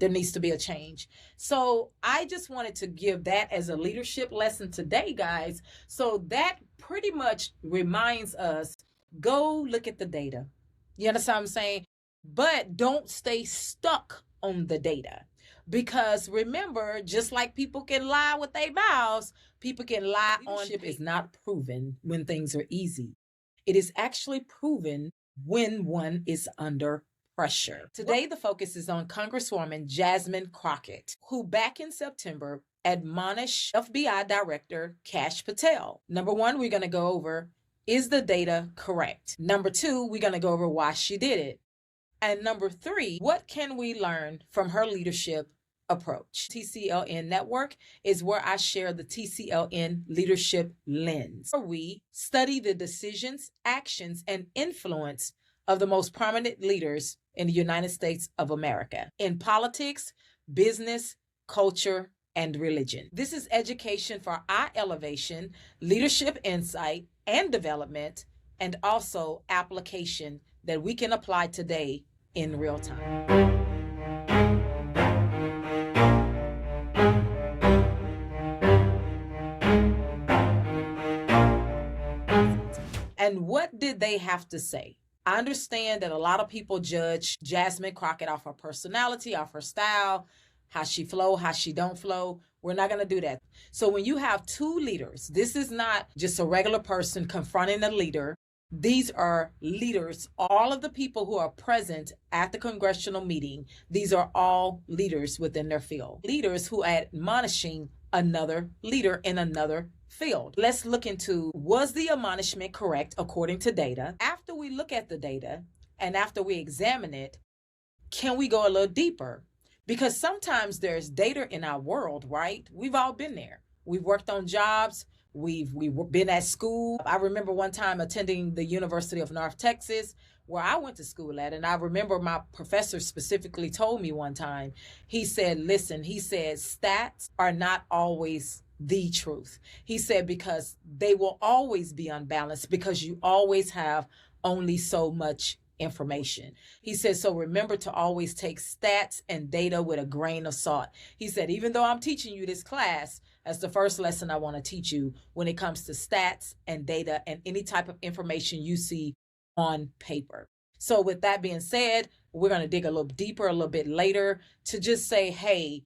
there needs to be a change. So I just wanted to give that as a leadership lesson today, guys. So that pretty much reminds us, go look at the data. You understand what I'm saying? But don't stay stuck on the data. Because remember, just like people can lie with their mouths, people can lie on. Leadership is not proven when things are easy. It is actually proven when one is under pressure. Today, the focus is on Congresswoman Jasmine Crockett, who back in September admonished FBI Director Kash Patel. Number one, we're going to go over, is the data correct? Number two, we're going to go over why she did it. And number three, what can we learn from her leadership approach? TCLN Network is where I share the TCLN Leadership Lens, where we study the decisions, actions, and influence of the most prominent leaders in the United States of America in politics, business, culture, and religion. This is education for our elevation, leadership insight and development, and also application that we can apply today in real time. And what did they have to say? I understand that a lot of people judge Jasmine Crockett off her personality, off her style, how she flow, how she don't flow. We're not going to do that. So when you have two leaders, this is not just a regular person confronting a leader. These are leaders. All of the people who are present at the congressional meeting, these are all leaders within their field. Leaders who are admonishing another leader in another field. Let's look into, was the admonishment correct according to data? After we look at the data and after we examine it, can we go a little deeper? Because sometimes there's data in our world, right? We've all been there. We've worked on jobs. We've been at school. I remember one time attending the University of North Texas, where I went to school at, and I remember my professor specifically told me one time, he said, listen, he said, stats are not always the truth. He said, because they will always be unbalanced because you always have only so much information. He said, so remember to always take stats and data with a grain of salt. He said, even though I'm teaching you this class, that's the first lesson I want to teach you when it comes to stats and data and any type of information you see on paper. So with that being said, we're going to dig a little deeper a little bit later to just say, hey,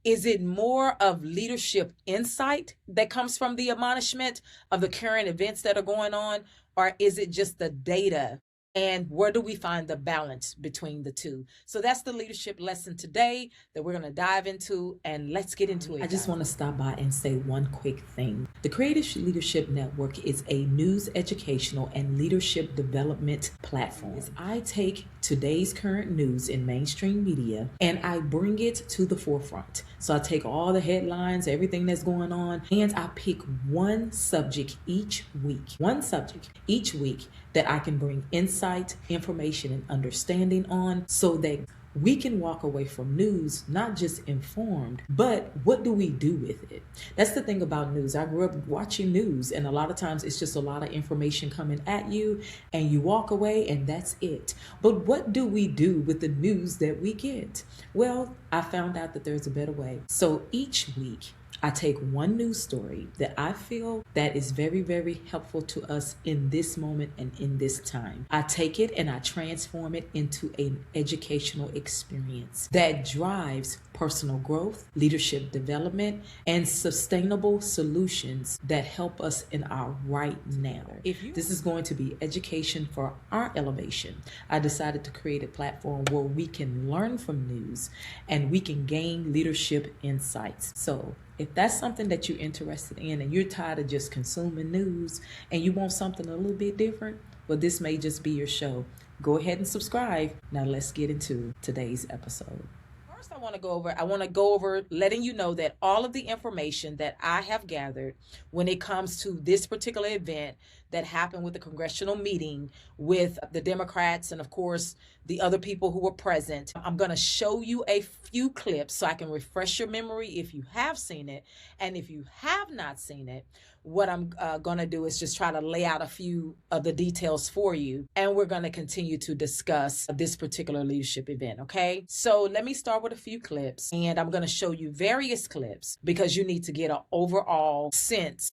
is it more of leadership insight that comes from the admonishment of the current events that are going on, or is it just the data? And where do we find the balance between the two? So that's the leadership lesson today that we're going to dive into, and let's get into it. I just want to stop by and say one quick thing. The Creative Leadership Network is a news, educational, and leadership development platform. I take today's current news in mainstream media and I bring it to the forefront. So I take all the headlines, everything that's going on, and I pick one subject each week that I can bring insight, information, and understanding on, so that we can walk away from news not just informed, but what do we do with it? That's the thing about news. I grew up watching news, and a lot of times it's just a lot of information coming at you and you walk away and that's it. But what do we do with the news that we get? Well, I found out that there's a better way. So each week, I take one news story that I feel that is very, very helpful to us in this moment and in this time. I take it and I transform it into an educational experience that drives personal growth, leadership development, and sustainable solutions that help us in our right now. This is going to be education for our elevation. I decided to create a platform where we can learn from news and we can gain leadership insights. So if that's something that you're interested in and you're tired of just consuming news and you want something a little bit different, well, this may just be your show. Go ahead and subscribe. Now let's get into today's episode. First, I want to go over letting you know that all of the information that I have gathered when it comes to this particular event, that happened with the congressional meeting with the Democrats and, of course, the other people who were present. I'm going to show you a few clips so I can refresh your memory if you have seen it. And if you have not seen it, what I'm going to do is just try to lay out a few of the details for you. And we're going to continue to discuss this particular leadership event, okay? So let me start with a few clips, and I'm going to show you various clips because you need to get an overall sense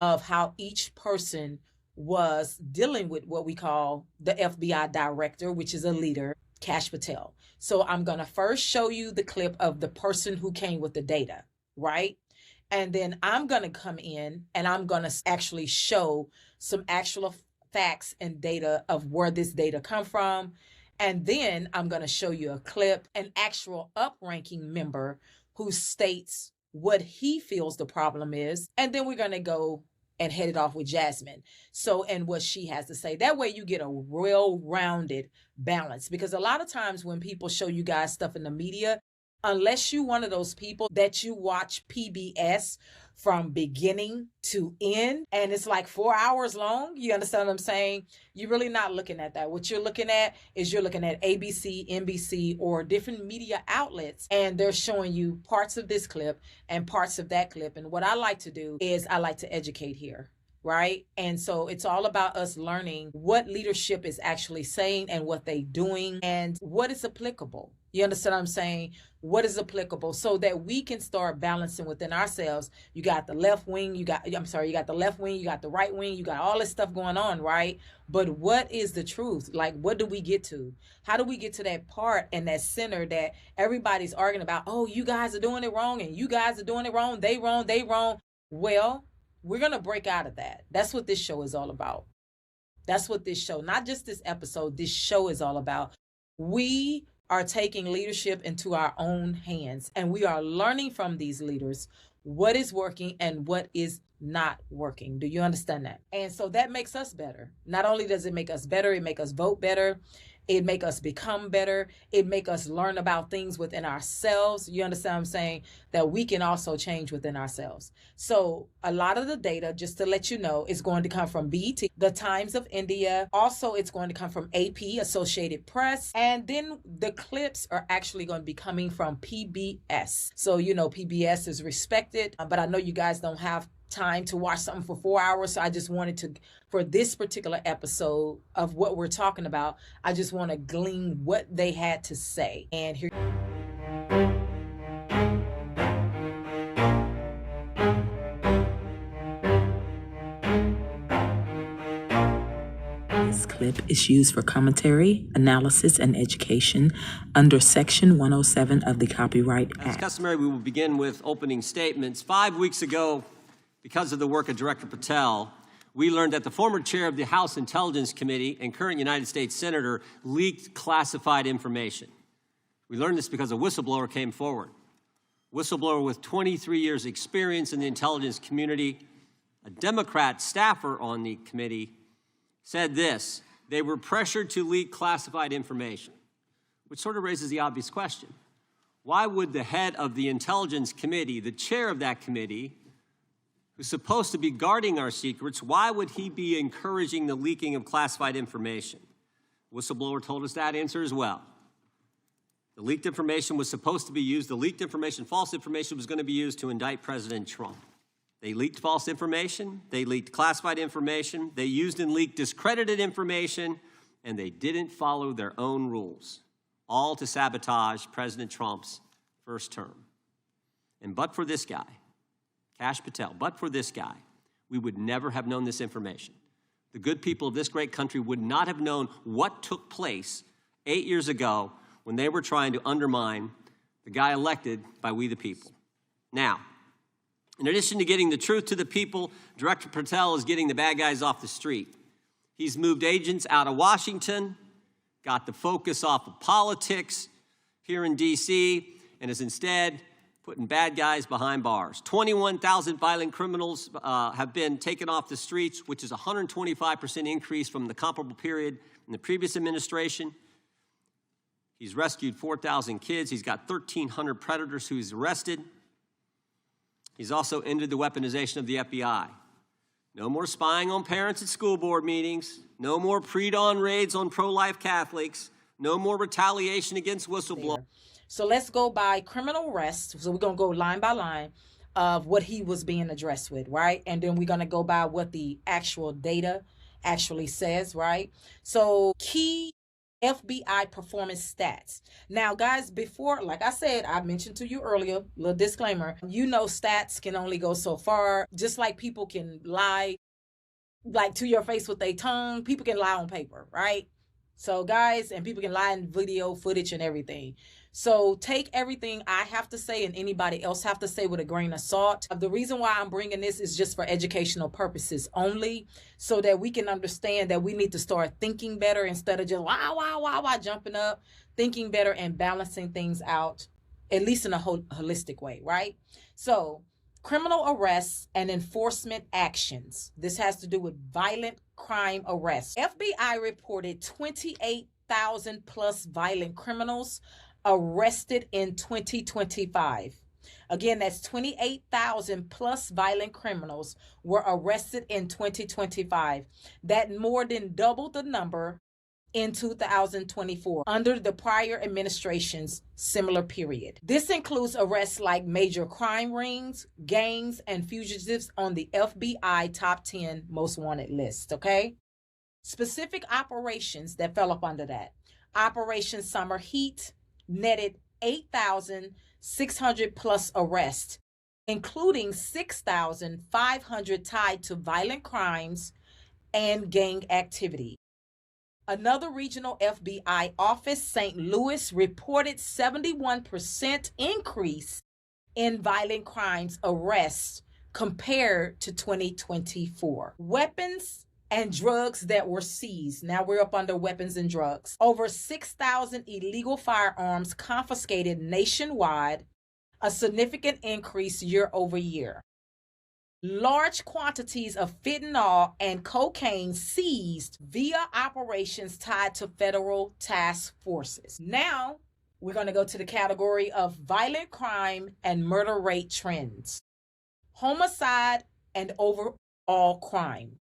of how each person was dealing with what we call the FBI director, which is a leader, Kash Patel. So I'm going to first show you the clip of the person who came with the data, right? And then I'm going to come in and I'm going to actually show some actual facts and data of where this data come from. And then I'm going to show you a clip, an actual up-ranking member who states what he feels the problem is. And then we're going to go and head it off with Jasmine. So, and what she has to say. That way you get a well-rounded balance. Because a lot of times when people show you guys stuff in the media, unless you're one of those people that you watch PBS from beginning to end, and it's like 4 hours long, you understand what I'm saying? You're really not looking at that. What you're looking at is you're looking at ABC, NBC, or different media outlets, and they're showing you parts of this clip and parts of that clip. And what I like to do is I like to educate here, right? And so it's all about us learning what leadership is actually saying and what they're doing and what is applicable. You understand what I'm saying? What is applicable so that we can start balancing within ourselves. You got the left wing, you got the left wing, you got the right wing, you got all this stuff going on, right? But what is the truth? Like, what do we get to? How do we get to that part and that center that everybody's arguing about? Oh, you guys are doing it wrong and you guys are doing it wrong. They wrong. Well, we're going to break out of that. That's what this show is all about. That's what this show, not just this episode, this show is all about. We are taking leadership into our own hands, and we are learning from these leaders what is working and what is not working. Do you understand that? And so that makes us better. Not only does it make us better, it makes us vote better. It make us become better. It make us learn about things within ourselves. You understand what I'm saying? That we can also change within ourselves. So a lot of the data, just to let you know, is going to come from BET, the Times of India. Also, it's going to come from AP, Associated Press. And then the clips are actually going to be coming from PBS. So, you know, PBS is respected, but I know you guys don't have time to watch something for 4 hours. So I just wanted to, for this particular episode of what we're talking about, I just want to glean what they had to say. And here. This clip is used for commentary, analysis, and education under Section 107 of the Copyright Act. As customary, we will begin with opening statements. 5 weeks ago, because of the work of Director Patel, we learned that the former chair of the House Intelligence Committee and current United States Senator leaked classified information. We learned this because a whistleblower came forward. Whistleblower with 23 years' experience in the intelligence community, a Democrat staffer on the committee, said this: they were pressured to leak classified information, which sort of raises the obvious question. Why would the head of the Intelligence Committee, the chair of that committee, who's supposed to be guarding our secrets, why would he be encouraging the leaking of classified information? Whistleblower told us that answer as well. The leaked information was supposed to be used, the leaked information, false information, was going to be used to indict President Trump. They leaked false information, they leaked classified information, they used and leaked discredited information, and they didn't follow their own rules, all to sabotage President Trump's first term. And but for this guy, Kash Patel, but for this guy, we would never have known this information. The good people of this great country would not have known what took place 8 years ago when they were trying to undermine the guy elected by we the people. Now, in addition to getting the truth to the people, Director Patel is getting the bad guys off the street. He's moved agents out of Washington, got the focus off of politics here in D.C., and is instead putting bad guys behind bars. 21,000 violent criminals have been taken off the streets, which is a 125% increase from the comparable period in the previous administration. He's rescued 4,000 kids. He's got 1,300 predators who he's arrested. He's also ended the weaponization of the FBI. No more spying on parents at school board meetings. No more pre-dawn raids on pro-life Catholics. No more retaliation against whistleblowers. So let's go by criminal arrest. So we're going to go line by line of what he was being addressed with, right? And then we're going to go by what the actual data actually says, right? So key FBI performance stats. Now, guys, before, like I said, I mentioned to you earlier, little disclaimer, you know stats can only go so far. Just like people can lie, like to your face with their tongue, people can lie on paper, right? So, guys, and people can lie in video footage and everything. So take everything I have to say and anybody else have to say with a grain of salt. The reason why I'm bringing this is just for educational purposes only, so that we can understand that we need to start thinking better instead of just wow, jumping up, thinking better and balancing things out, at least in a holistic way, right? So criminal arrests and enforcement actions. This has to do with violent crime arrests. FBI reported 28,000 plus violent criminals arrested in 2025. Again, that's 28,000 plus violent criminals were arrested in 2025. That more than doubled the number in 2024 under the prior administration's similar period. This includes arrests like major crime rings, gangs, and fugitives on the FBI top 10 most wanted list, okay? Specific operations that fell up under that. Operation Summer Heat netted 8,600 plus arrests, including 6,500 tied to violent crimes and gang activity. Another regional FBI office, St. Louis, reported 71% increase in violent crimes arrests compared to 2024. Weapons and drugs that were seized. Now we're up under weapons and drugs. Over 6,000 illegal firearms confiscated nationwide, a significant increase year over year. Large quantities of fentanyl and cocaine seized via operations tied to federal task forces. Now we're going to go to the category of violent crime and murder rate trends. Homicide and overall crime.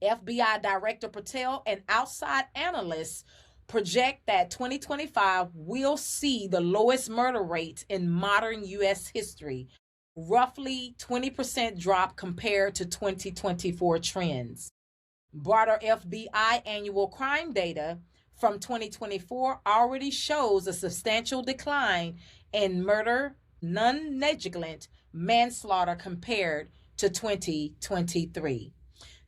FBI Director Patel and outside analysts project that 2025 will see the lowest murder rate in modern U.S. history, roughly 20% drop compared to 2024 trends. Broader FBI annual crime data from 2024 already shows a substantial decline in murder, non-negligent manslaughter compared to 2023.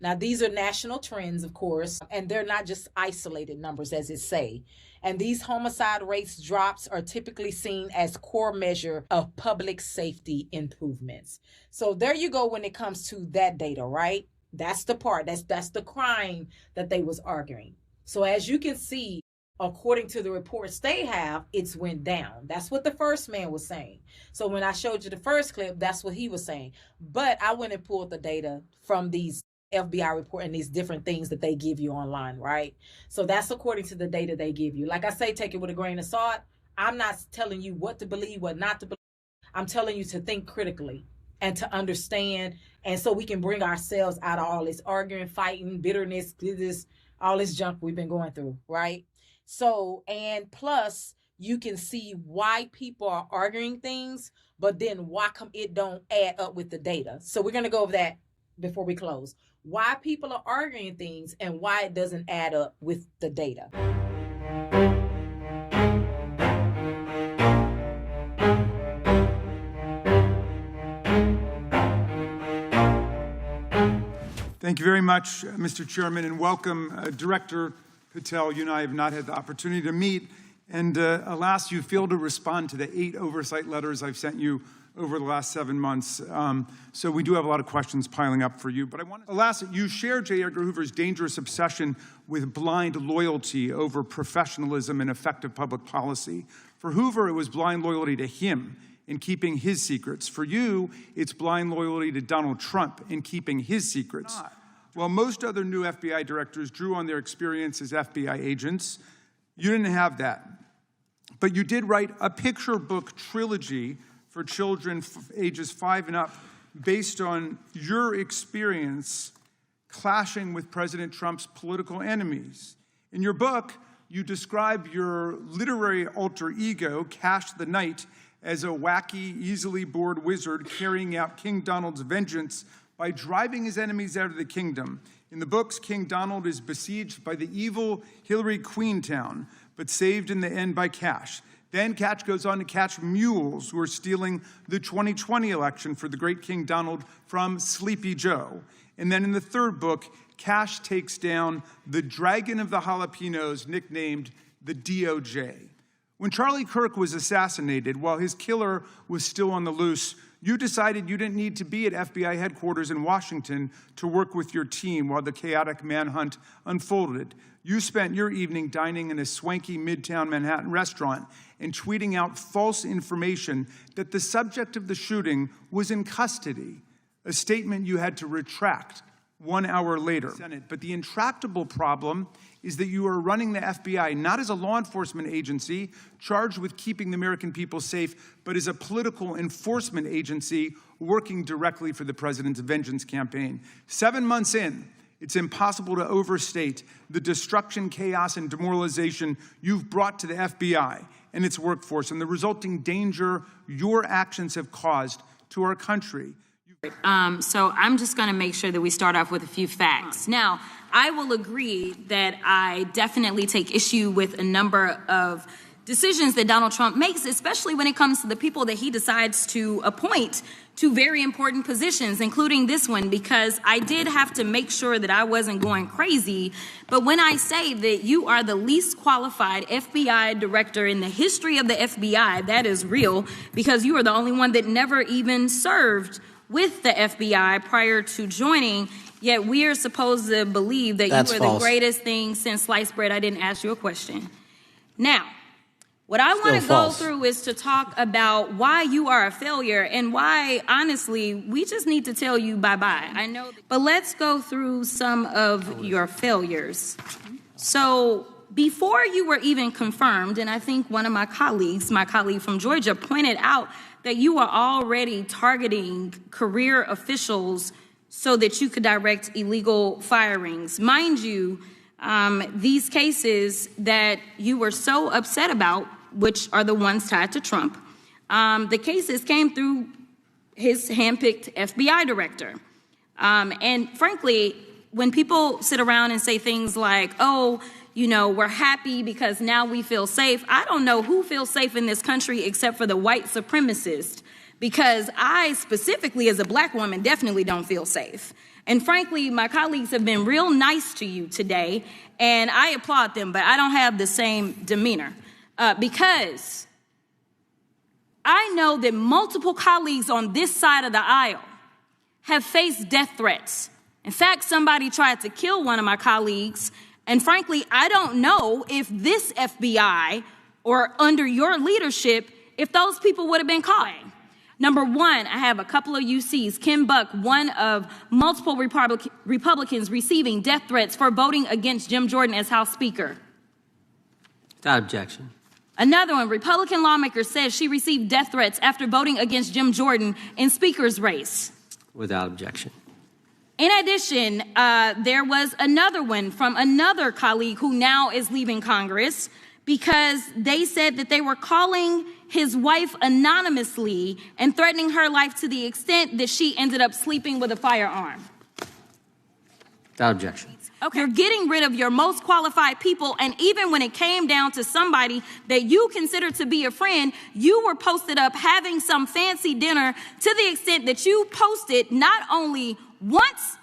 Now, these are national trends, of course, and they're not just isolated numbers, as it say. And these homicide rates drops are typically seen as core measure of public safety improvements. So there you go when it comes to that data, right? That's the part, that's the crime that they was arguing. So as you can see, according to the reports they have, it's went down. That's what the first man was saying. So when I showed you the first clip, that's what he was saying. But I went and pulled the data from these FBI report and these different things that they give you online, right? So that's according to the data they give you. Like I say, take it with a grain of salt. I'm not telling you what to believe, what not to believe. I'm telling you to think critically and to understand, and so we can bring ourselves out of all this arguing, fighting, bitterness, all this junk we've been going through, right? So, and plus, you can see why people are arguing things, but then why come it don't add up with the data. So we're going to go over that before we close. Why people are arguing things and why it doesn't add up with the data. Thank you very much, Mr. Chairman, and welcome, Director Patel. You and I have not had the opportunity to meet, and alas, you failed to respond to the 8 oversight letters I've sent you over the last 7 months. So we do have a lot of questions piling up for you. But alas, you share J. Edgar Hoover's dangerous obsession with blind loyalty over professionalism and effective public policy. For Hoover, it was blind loyalty to him in keeping his secrets. For you, it's blind loyalty to Donald Trump in keeping his secrets. While most other new FBI directors drew on their experience as FBI agents, you didn't have that. But you did write a picture book trilogy for children ages 5 and up based on your experience clashing with President Trump's political enemies. In your book, you describe your literary alter ego, Kash the Knight, as a wacky, easily bored wizard carrying out King Donald's vengeance by driving his enemies out of the kingdom. In the books, King Donald is besieged by the evil Hillary Queentown, but saved in the end by Kash. Then Kash goes on to catch mules who are stealing the 2020 election for the great King Donald from Sleepy Joe. And then in the third book, Kash takes down the Dragon of the Jalapenos, nicknamed the DOJ. When Charlie Kirk was assassinated, while his killer was still on the loose, you decided you didn't need to be at FBI headquarters in Washington to work with your team while the chaotic manhunt unfolded. You spent your evening dining in a swanky Midtown Manhattan restaurant and tweeting out false information that the subject of the shooting was in custody, a statement you had to retract 1 hour later. But the intractable problem is that you are running the FBI not as a law enforcement agency charged with keeping the American people safe, but as a political enforcement agency working directly for the president's vengeance campaign. 7 months in, it's impossible to overstate the destruction, chaos, and demoralization you've brought to the FBI and its workforce and the resulting danger your actions have caused to our country. So I'm just going to make sure that we start off with a few facts. Now, I will agree that I definitely take issue with a number of decisions that Donald Trump makes, especially when it comes to the people that he decides to appoint to very important positions, including this one, because I did have to make sure that I wasn't going crazy. But when I say that you are the least qualified FBI director in the history of the FBI, that is real, because you are the only one that never even served with the FBI prior to joining, yet we are supposed to believe that you are the greatest thing since sliced bread. I didn't ask you a question. Now, what I want to go through is to talk about why you are a failure and why, honestly, we just need to tell you bye-bye. I know, but let's go through some of your failures. So before you were even confirmed, and I think one of my colleague from Georgia, pointed out that you are already targeting career officials so that you could direct illegal firings. Mind you, these cases that you were so upset about, which are the ones tied to Trump, the cases came through his handpicked FBI director. And frankly, when people sit around and say things like, oh, you know, we're happy because now we feel safe. I don't know who feels safe in this country except for the white supremacists, because I specifically as a black woman definitely don't feel safe. And frankly, my colleagues have been real nice to you today, and I applaud them, but I don't have the same demeanor because I know that multiple colleagues on this side of the aisle have faced death threats. In fact, somebody tried to kill one of my colleagues. And frankly, I don't know if this FBI or under your leadership, if those people would have been caught. Number one, I have a couple of UCs. Kim Buck, one of multiple Republicans receiving death threats for voting against Jim Jordan as House Speaker. Without objection. Another one, Republican lawmaker says she received death threats after voting against Jim Jordan in Speaker's race. Without objection. In addition, there was another one from another colleague who now is leaving Congress because they said that they were calling his wife anonymously and threatening her life to the extent that she ended up sleeping with a firearm. Without objection. Okay. You're getting rid of your most qualified people, and even when it came down to somebody that you consider to be a friend, you were posted up having some fancy dinner to the extent that you posted not only once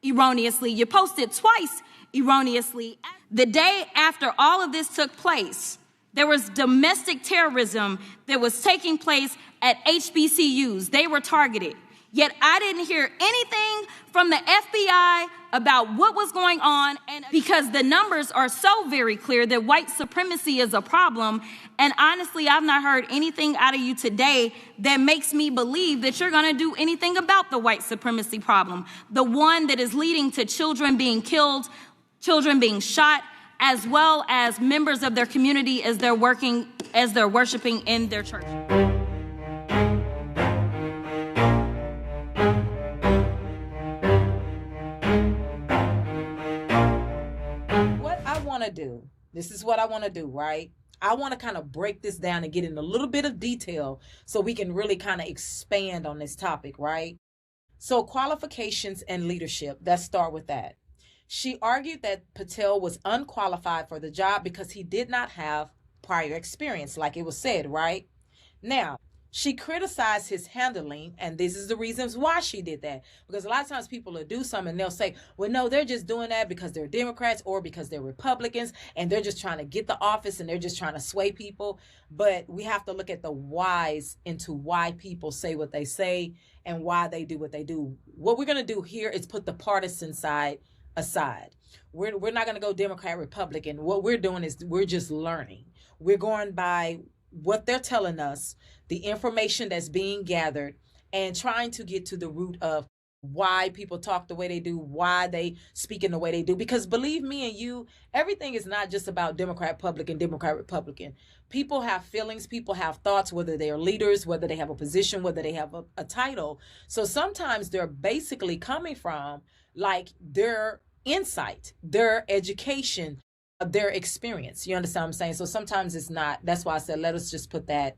erroneously, you posted twice erroneously. The day after all of this took place, there was domestic terrorism that was taking place at HBCUs. They were targeted. Yet I didn't hear anything from the FBI about what was going on, and because the numbers are so very clear that white supremacy is a problem. And honestly, I've not heard anything out of you today that makes me believe that you're going to do anything about the white supremacy problem, the one that is leading to children being killed, children being shot, as well as members of their community as they're worshiping in their church. to do. This is what I want to do, right? I want to kind of break this down and get in a little bit of detail so we can really kind of expand on this topic, right? So qualifications and leadership, let's start with that. She argued that Patel was unqualified for the job because he did not have prior experience, like it was said, right? Now, she criticized his handling, and this is the reasons why she did that. Because a lot of times people will do something and they'll say, well, no, they're just doing that because they're Democrats or because they're Republicans, and they're just trying to get the office and they're just trying to sway people. But we have to look at the whys into why people say what they say and why they do what they do. What we're going to do here is put the partisan side aside. We're not going to go Democrat, Republican. What we're doing is we're just learning. We're going by what they're telling us, the information that's being gathered, and trying to get to the root of why people talk the way they do, why they speak in the way they do. Because believe me and you, everything is not just about Democrat, Republican, Democrat, Republican. People have feelings, people have thoughts, whether they are leaders, whether they have a position, whether they have a title. So sometimes they're basically coming from like their insight, their education, their experience. You understand what I'm saying? So sometimes it's not. That's why I said, let us just put that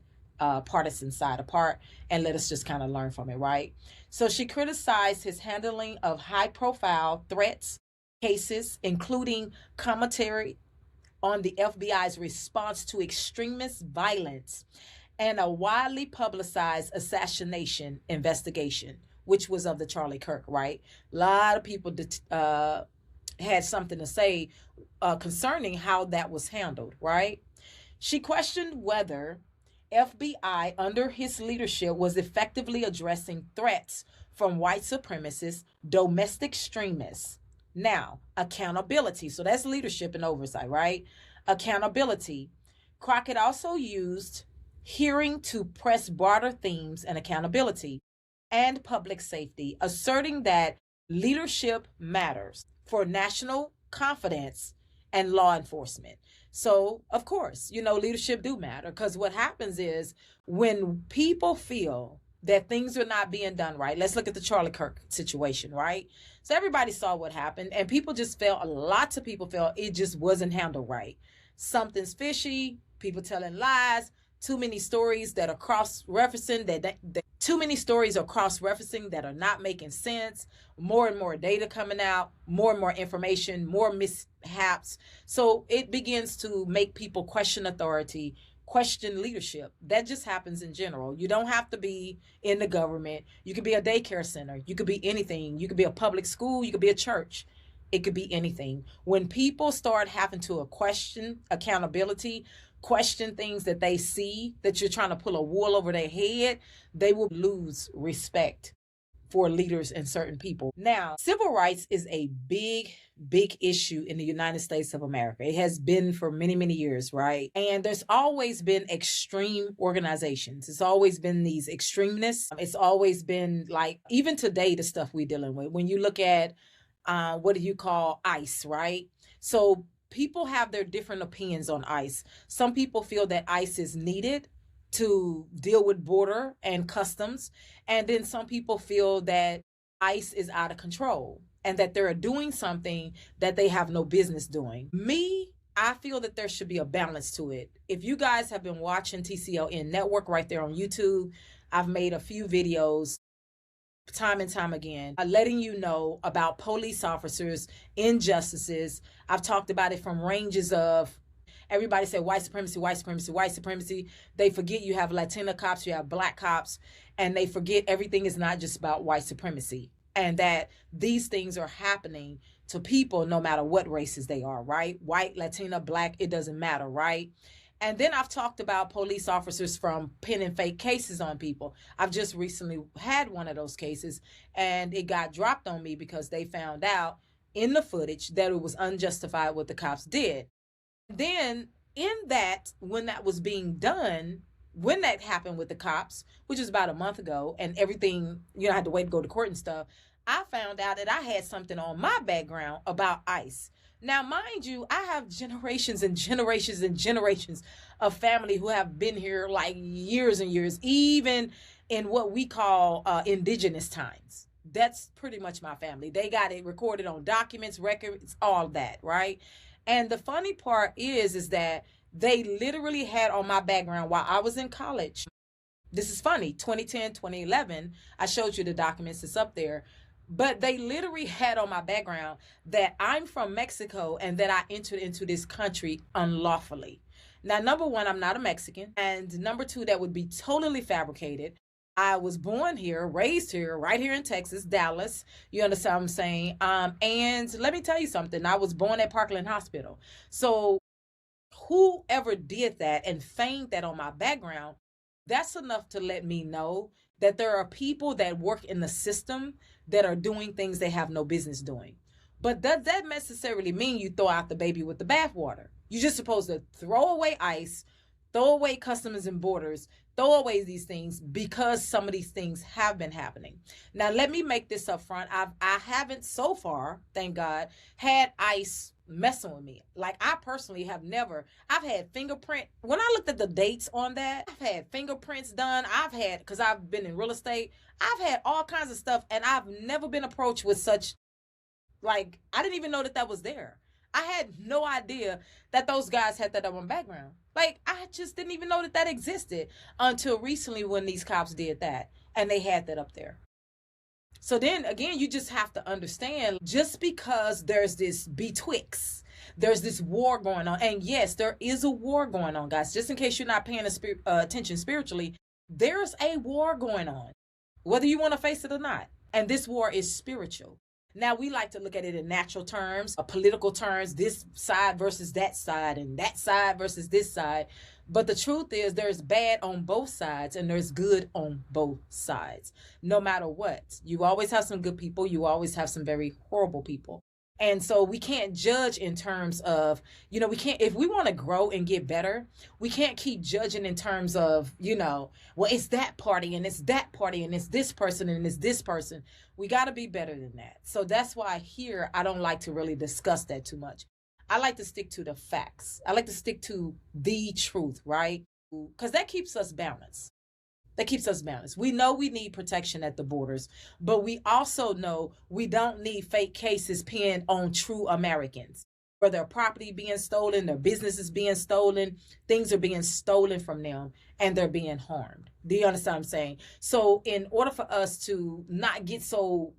partisan side apart and let us just kind of learn from it, right? So she criticized his handling of high-profile threats, cases, including commentary on the FBI's response to extremist violence and a widely publicized assassination investigation, which was of the Charlie Kirk, right? A lot of people had something to say concerning how that was handled, right? She questioned whether FBI under his leadership was effectively addressing threats from white supremacists, domestic extremists. Now, accountability. So that's leadership and oversight, right? Accountability. Crockett also used hearing to press broader themes and accountability and public safety, asserting that leadership matters for national confidence and law enforcement. So, of course, leadership do matter, because what happens is when people feel that things are not being done right, let's look at the Charlie Kirk situation, right? So everybody saw what happened, and people just felt, lots of people felt it just wasn't handled right. Something's fishy, people telling lies, too many stories that are cross-referencing, too many stories are cross-referencing that are not making sense, more and more data coming out, more and more information, more mishaps. So it begins to make people question authority, question leadership. That just happens in general. You don't have to be in the government. You could be a daycare center. You could be anything. You could be a public school. You could be a church. It could be anything. When people start having to question accountability, question things that they see, that you're trying to pull a wool over their head, they will lose respect for leaders and certain people. Now, civil rights is a big issue in the United States of America. It has been for many, many years, right? And there's always been extreme organizations. It's always been these extremists. It's always been like, even today, the stuff we're dealing with. When you look at what do you call ICE, right? So people have their different opinions on ICE. Some people feel that ICE is needed to deal with border and customs. And then some people feel that ICE is out of control and that they're doing something that they have no business doing. I feel that there should be a balance to it. If you guys have been watching TCLN Network right there on YouTube, I've made a few videos time and time again, letting you know about police officers, injustices. I've talked about it from ranges of, everybody say white supremacy, white supremacy, white supremacy. They forget you have Latina cops, you have black cops, and they forget everything is not just about white supremacy, and that these things are happening to people no matter what races they are, right? White, Latina, black, it doesn't matter, right? And then I've talked about police officers from pinning fake cases on people. I've just recently had one of those cases, and it got dropped on me because they found out in the footage that it was unjustified what the cops did. Then in that, when that was being done, when that happened with the cops, which was about a month ago, and everything, I had to wait to go to court and stuff, I found out that I had something on my background about ICE. Now, mind you, I have generations and generations and generations of family who have been here like years and years, even in what we call indigenous times. That's pretty much my family. They got it recorded on documents, records, all that, right? And the funny part is that they literally had on my background while I was in college. This is funny, 2010, 2011, I showed you the documents, it's up there. But they literally had on my background that I'm from Mexico and that I entered into this country unlawfully. Now, number one, I'm not a Mexican. And number two, that would be totally fabricated. I was born here, raised here, right here in Texas, Dallas. You understand what I'm saying? And let me tell you something. I was born at Parkland Hospital. So whoever did that and feigned that on my background, that's enough to let me know that there are people that work in the system that are doing things they have no business doing. But does that necessarily mean you throw out the baby with the bathwater? You're just supposed to throw away ICE, throw away Customs and Borders, throw away these things because some of these things have been happening. Now, let me make this up front. I haven't so far, thank God, had ICE messing with me. Like, I personally have never. I've had fingerprint. When I looked at the dates on that, I've had fingerprints done. Because I've been in real estate, I've had all kinds of stuff, and I've never been approached with such, like, I didn't even know that was there. I had no idea that those guys had that on my background. Like, I just didn't even know that existed until recently when these cops did that, and they had that up there. So then again, you just have to understand, just because there's this betwixt, there's this war going on. And yes, there is a war going on, guys. Just in case you're not paying attention spiritually, there's a war going on, whether you want to face it or not. And this war is spiritual. Now, we like to look at it in natural terms, political terms, this side versus that side, and that side versus this side. But the truth is, there's bad on both sides and there's good on both sides. No matter what, you always have some good people. You always have some very horrible people. And so we can't judge in terms of, we can't, if we want to grow and get better, we can't keep judging in terms of, well, it's that party and it's that party and it's this person and it's this person. We got to be better than that. So that's why here, I don't like to really discuss that too much. I like to stick to the facts. I like to stick to the truth, right? Because that keeps us balanced. That keeps us balanced. We know we need protection at the borders, but we also know we don't need fake cases pinned on true Americans, where their property being stolen, their businesses being stolen, things are being stolen from them, and they're being harmed. Do you understand what I'm saying? So in order for us to not get so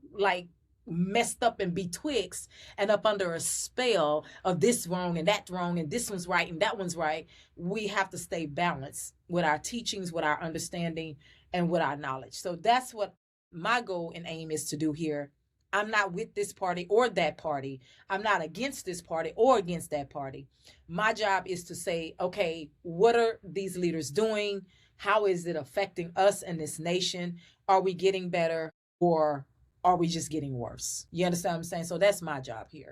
messed up and betwixt and up under a spell of this wrong and that wrong and this one's right and that one's right, we have to stay balanced with our teachings, with our understanding, and with our knowledge. So that's what my goal and aim is to do here. I'm not with this party or that party. I'm not against this party or against that party. My job is to say, okay, what are these leaders doing? How is it affecting us and this nation? Are we getting better, or are we just getting worse? You understand what I'm saying? So that's my job here.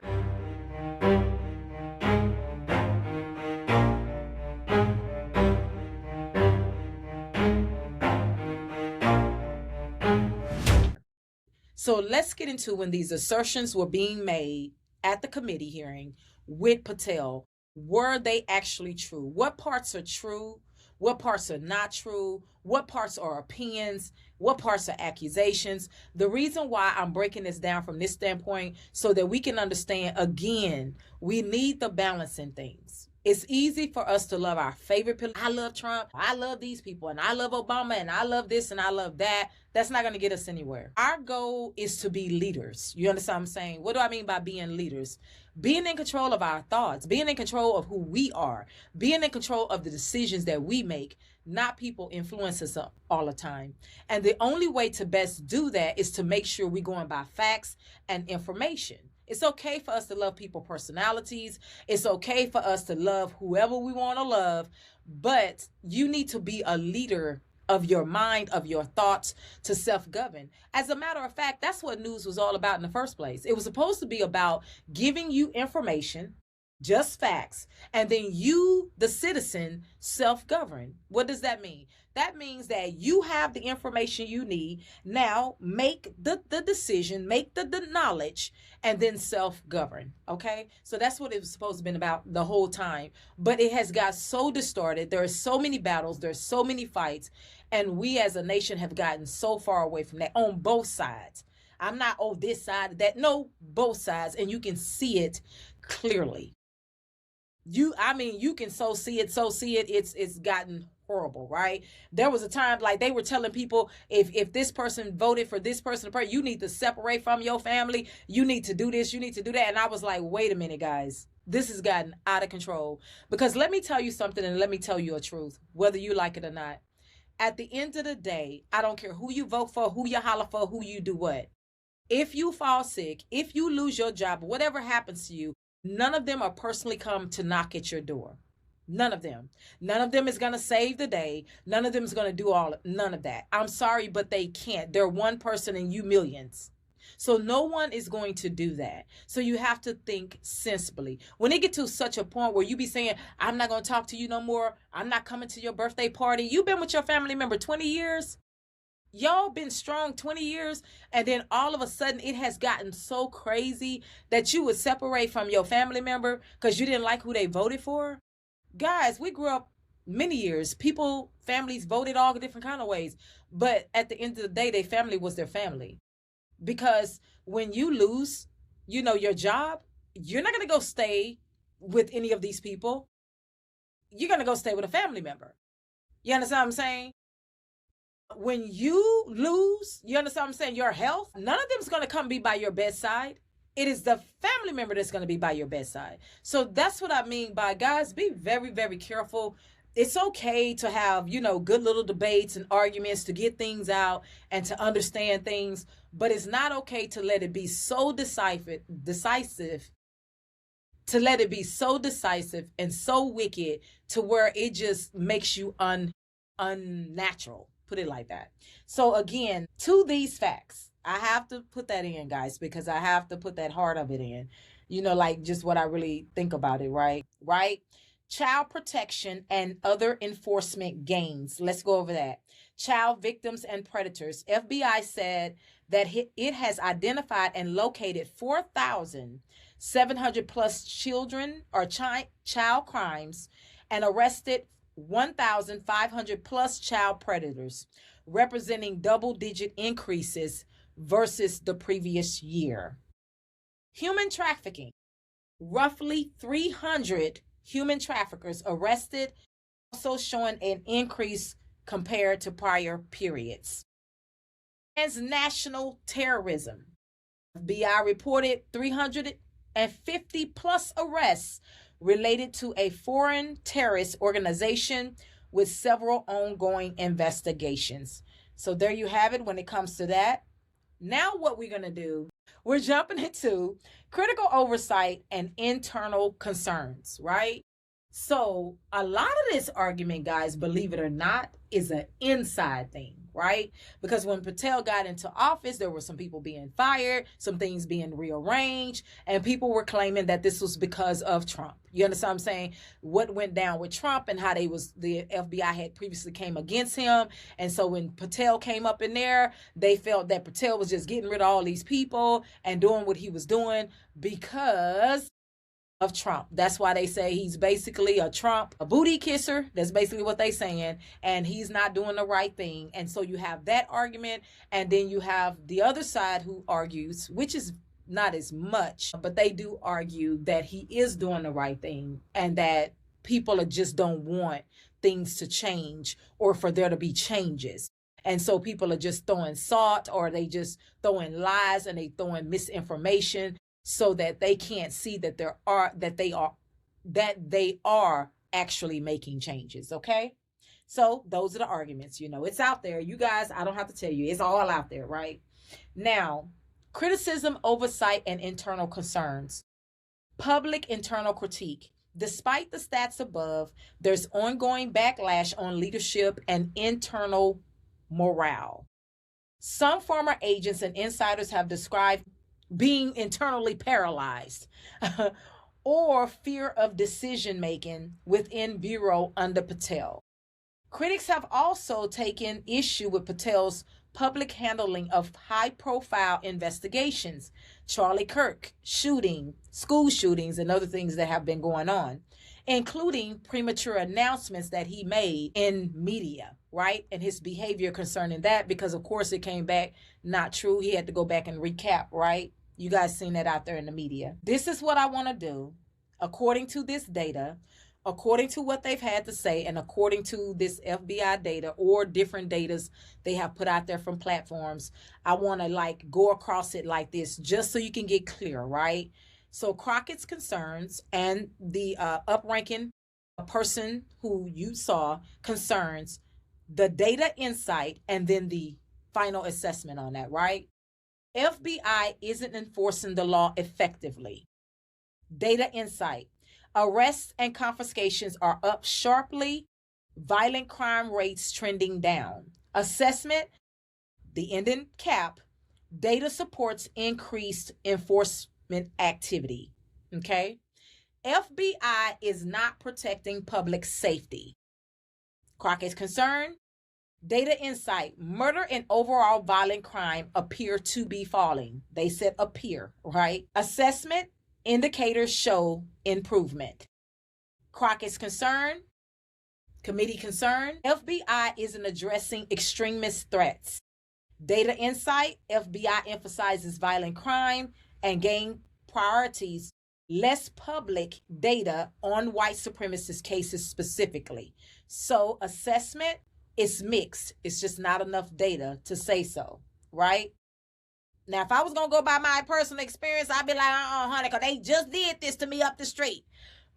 So let's get into when these assertions were being made at the committee hearing with Patel. Were they actually true? What parts are true? What parts are not true? What parts are opinions? What parts are accusations? The reason why I'm breaking this down from this standpoint, so that we can understand, again, we need the balance in things. It's easy for us to love our favorite people. I love Trump. I love these people. And I love Obama. And I love this and I love that. That's not going to get us anywhere. Our goal is to be leaders. You understand what I'm saying? What do I mean by being leaders? Being in control of our thoughts, being in control of who we are, being in control of the decisions that we make, not people influence us all the time. And the only way to best do that is to make sure we're going by facts and information. It's okay for us to love people's personalities. It's okay for us to love whoever we want to love, but you need to be a leader of your mind, of your thoughts, to self-govern. As a matter of fact, that's what news was all about in the first place. It was supposed to be about giving you information, just facts, and then you, the citizen, self-govern. What does that mean? That means that you have the information you need. Now make the decision, make the knowledge, and then self-govern. Okay? So that's what it was supposed to be about the whole time. But it has got so distorted. There are so many battles. There's so many fights. And we as a nation have gotten so far away from that on both sides. I'm not, this side, that. No, both sides. And you can see it clearly. You can so see it. It's gotten horrible, right? There was a time like they were telling people if this person voted for this person, you need to separate from your family. You need to do this, you need to do that. And I was like, wait a minute, guys. This has gotten out of control. Because let me tell you something, and let me tell you a truth, whether you like it or not. At the end of the day, I don't care who you vote for, who you holler for, who you do what. If you fall sick, if you lose your job, whatever happens to you, none of them are personally come to knock at your door. None of them. None of them is going to save the day. None of them is going to do none of that. I'm sorry, but they can't. They're one person and you millions. So no one is going to do that. So you have to think sensibly. When it get to such a point where you be saying, I'm not going to talk to you no more. I'm not coming to your birthday party. You've been with your family member 20 years. Y'all been strong 20 years, and then all of a sudden it has gotten so crazy that you would separate from your family member because you didn't like who they voted for. Guys, we grew up many years. Families voted all different kind of ways. But at the end of the day, their family was their family. Because when you lose, your job, you're not going to go stay with any of these people. You're going to go stay with a family member. You understand what I'm saying? When you lose, you understand what I'm saying, your health, none of them is going to come be by your bedside. It is the family member that's going to be by your bedside. So that's what I mean by, guys, be very, very careful. It's okay to have, good little debates and arguments to get things out and to understand things, but it's not okay to let it be so decisive, to let it be so decisive and so wicked to where it just makes you unnatural. Put it like that. So again, to these facts, I have to put that in, guys, because I have to put that heart of it in, like just what I really think about it, right? Child protection and other enforcement gains. Let's go over that. Child victims and predators. FBI said that it has identified and located 4,700 plus children or child crimes and arrested 1,500 plus child predators, representing double-digit increases versus the previous year. Human trafficking. Roughly 300 human traffickers arrested, also showing an increase compared to prior periods. Transnational terrorism. FBI reported 350 plus arrests related to a foreign terrorist organization with several ongoing investigations. So there you have it when it comes to that. Now what we're going to do, we're jumping into critical oversight and internal concerns, right? So a lot of this argument, guys, believe it or not, is an inside thing, right? Because when Patel got into office, there were some people being fired, some things being rearranged, and people were claiming that this was because of Trump. You understand what I'm saying? What went down with Trump and how the FBI had previously came against him. And so when Patel came up in there, they felt that Patel was just getting rid of all these people and doing what he was doing because of Trump. That's why they say he's basically a booty kisser. That's basically what they're saying. And he's not doing the right thing. And so you have that argument. And then you have the other side who argues, which is not as much, but they do argue that he is doing the right thing and that people just don't want things to change or for there to be changes. And so people are just throwing salt, or they just throwing lies, and they throwing misinformation so that they can't see that they are actually making changes. Okay. So those are the arguments, it's out there. You guys, I don't have to tell you, it's all out there, right? Now, criticism, oversight, and internal concerns. Public internal critique. Despite the stats above, there's ongoing backlash on leadership and internal morale. Some former agents and insiders have described being internally paralyzed or fear of decision-making within Bureau under Patel. Critics have also taken issue with Patel's public handling of high-profile investigations, Charlie Kirk shooting, school shootings, and other things that have been going on, including premature announcements that he made in media, right? And his behavior concerning that, because of course it came back not true. He had to go back and recap, right? You guys seen that out there in the media. This is what I want to do. according to this data, according to what they've had to say, and according to this FBI data or different datas they have put out there from platforms, I want to like go across it like this just so you can get clear, right? So Crockett's concerns and the upranking person who you saw concerns, the data insight, and then the final assessment on that, right? FBI isn't enforcing the law effectively. Data insight. Arrests and confiscations are up sharply. Violent crime rates trending down. Assessment, the ending cap. Data supports increased enforcement activity. Okay? FBI is not protecting public safety. Crockett's concern. Data insight, murder and overall violent crime appear to be falling. They said appear, right? Assessment, indicators show improvement. Crockett's concern, committee concern, FBI isn't addressing extremist threats. Data insight, FBI emphasizes violent crime and gang priorities, less public data on white supremacist cases specifically. So assessment, it's mixed. It's just not enough data to say so, right? Now, if I was going to go by my personal experience, I'd be like, honey, because they just did this to me up the street.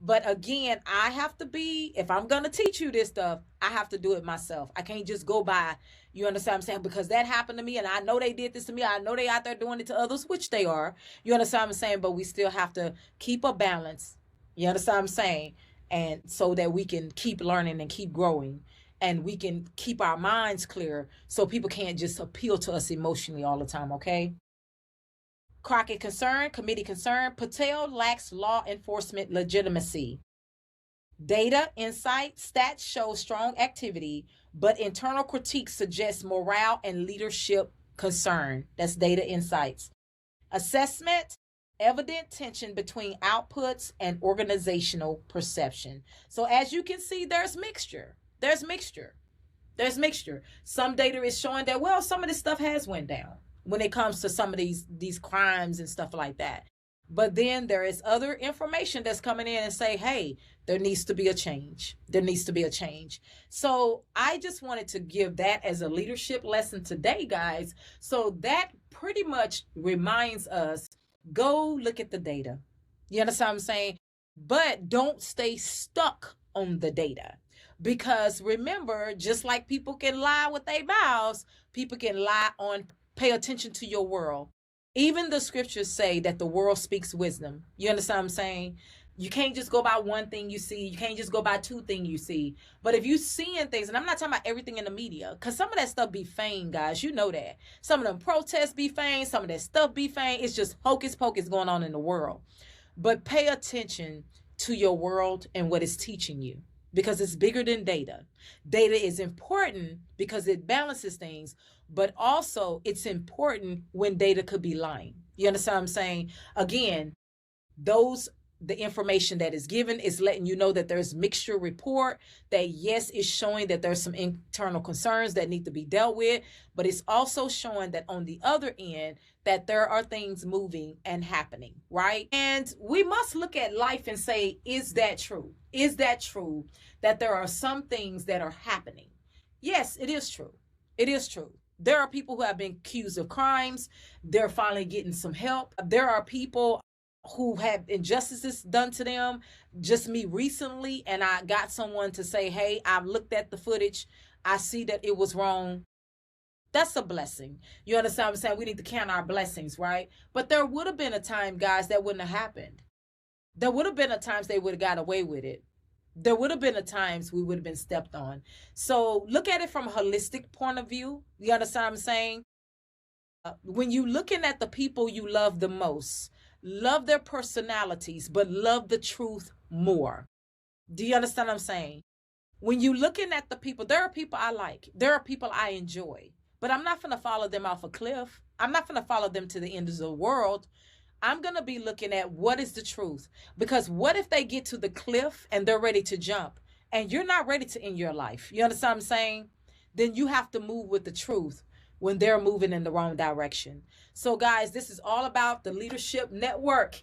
But again, I have to be, if I'm going to teach you this stuff, I have to do it myself. I can't just go by, you understand what I'm saying? Because that happened to me, and I know they did this to me. I know they out there doing it to others, which they are. You understand what I'm saying? But we still have to keep a balance. You understand what I'm saying? And so that we can keep learning and keep growing. And we can keep our minds clear so people can't just appeal to us emotionally all the time, okay? Crockett concern, committee concern, Patel lacks law enforcement legitimacy. Data, insight, stats show strong activity, but internal critique suggests morale and leadership concern. That's data insights. Assessment, evident tension between outputs and organizational perception. So as you can see, there's mixture. There's mixture. Some data is showing that, well, some of this stuff has went down when it comes to some of these crimes and stuff like that. But then there is other information that's coming in and say, hey, there needs to be a change. There needs to be a change. So I just wanted to give that as a leadership lesson today, guys. So that pretty much reminds us, go look at the data. You understand what I'm saying? But don't stay stuck on the data. Because remember, just like people can lie with their mouths, people can lie on, pay attention to your world. Even the scriptures say that the world speaks wisdom. You understand what I'm saying? You can't just go by one thing you see. You can't just go by two things you see. But if you seeing things, and I'm not talking about everything in the media, because some of that stuff be feigned, guys. You know that. Some of them protests be feigned. Some of that stuff be feigned. It's just hocus pocus going on in the world. But pay attention to your world and what it's teaching you, because it's bigger than data. Data is important because it balances things, but also it's important when data could be lying. You understand what I'm saying? Again, the information that is given is letting you know that there's mixture report, that yes, it's showing that there's some internal concerns that need to be dealt with, but it's also showing that on the other end, that there are things moving and happening, right? And we must look at life and say, is that true? Is that true that there are some things that are happening? Yes, it is true. It is true. There are people who have been accused of crimes. They're finally getting some help. There are people who have injustices done to them. Just me recently, and I got someone to say, hey, I've looked at the footage. I see that it was wrong. That's a blessing. You understand what I'm saying? We need to count our blessings, right? But there would have been a time, guys, that wouldn't have happened. There would have been a times they would have got away with it. There would have been a times we would have been stepped on. So look at it from a holistic point of view. You understand what I'm saying? When you looking at the people you love the most, love their personalities, but love the truth more. Do you understand what I'm saying? When you looking at the people, there are people I like. There are people I enjoy. But I'm not going to follow them off a cliff. I'm not going to follow them to the end of the world. I'm going to be looking at what is the truth. Because what if they get to the cliff and they're ready to jump and you're not ready to end your life? You understand what I'm saying? Then you have to move with the truth when they're moving in the wrong direction. So guys, this is all about the Leadership Network.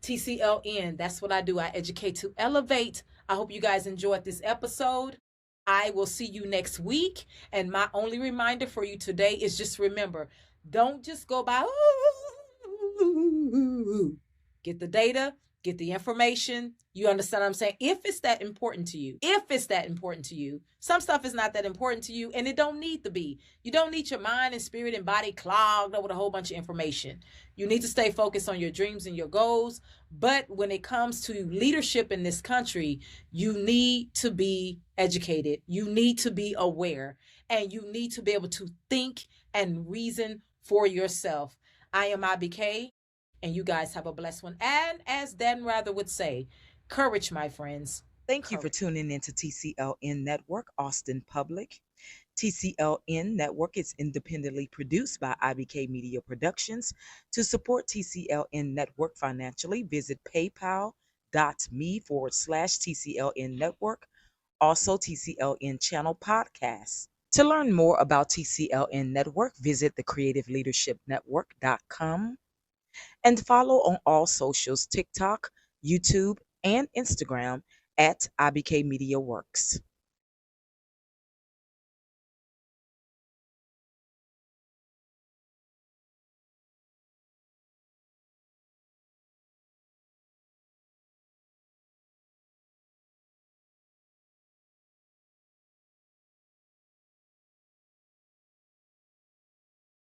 TCLN, that's what I do. I educate to elevate. I hope you guys enjoyed this episode. I will see you next week. And my only reminder for you today is just remember, don't just go by, get the data, get the information. You understand what I'm saying? If it's that important to you, some stuff is not that important to you, and it don't need to be. You don't need your mind and spirit and body clogged up with a whole bunch of information. You need to stay focused on your dreams and your goals. But when it comes to leadership in this country, you need to be educated. You need to be aware, and you need to be able to think and reason for yourself. I am IBK, and you guys have a blessed one. And as Dan Rather would say, courage, my friends. Thank you for tuning in to TCLN Network, Austin Public. TCLN Network is independently produced by IBK Media Productions. To support TCLN Network financially, visit paypal.me/TCLN Network. Also, TCLN Channel Podcasts. To learn more about TCLN Network, visit thecreativeleadershipnetwork.com and follow on all socials, TikTok, YouTube, and Instagram at IBK Media Works.